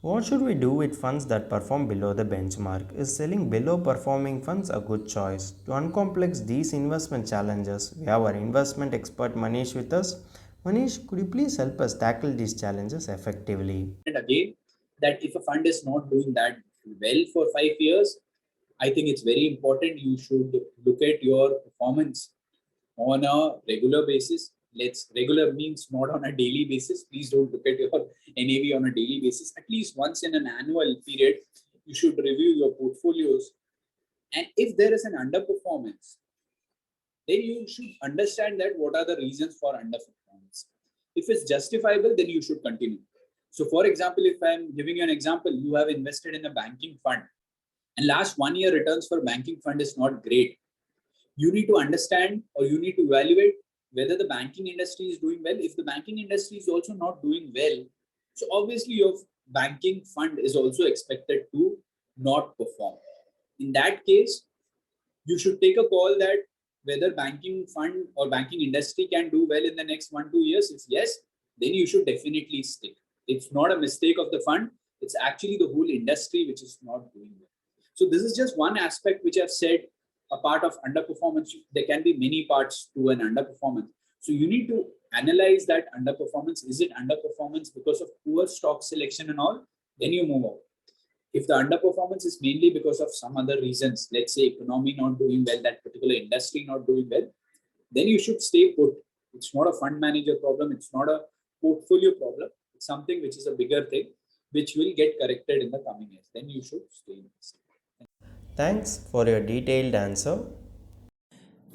What should we do with funds that perform below the benchmark? Is selling below performing funds a good choice? To uncomplex these investment challenges, we have our investment expert Manish with us. Manish, could you please help us tackle these challenges effectively? And again, that if a fund is not doing that well for 5 years, I think it's very important you should look at your performance on a regular basis. Let's regular means not on a daily basis. Please don't look at your NAV on a daily basis. At least once in an annual period, you should review your portfolios. And if there is an underperformance, then you should understand that what are the reasons for underperformance. If it's justifiable, then you should continue. So, for example, if I'm giving you an example, you have invested in a banking fund, and last 1 year returns for banking fund is not great. You need to understand or you need to evaluate whether the banking industry is doing well. If the banking industry is also not doing well, so obviously your banking fund is also expected to not perform. In that case, you should take a call that whether banking fund or banking industry can do well in the next 1-2 years. If yes, then you should definitely stick. It's not a mistake of the fund. It's actually the whole industry which is not doing well. So this is just one aspect which I've said a part of underperformance. There can be many parts to an underperformance. So you need to analyze that underperformance. Is it underperformance because of poor stock selection and all? Then you move on. If the underperformance is mainly because of some other reasons, let's say economy not doing well, that particular industry not doing well, then you should stay put. It's not a fund manager problem. It's not a portfolio problem. It's something which is a bigger thing, which will get corrected in the coming years. Then you should stay invested. Thanks for your detailed answer.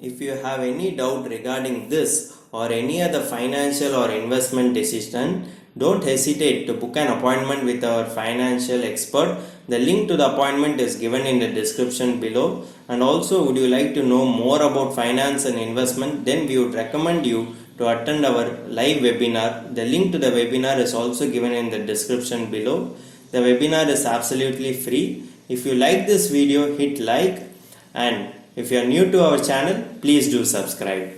If you have any doubt regarding this or any other financial or investment decision, don't hesitate to book an appointment with our financial expert. The link to the appointment is given in the description below. And also, would you like to know more about finance and investment? Then we would recommend you to attend our live webinar. The link to the webinar is also given in the description below. The webinar is absolutely free. If you like this video, hit like, and if you are new to our channel, please do subscribe.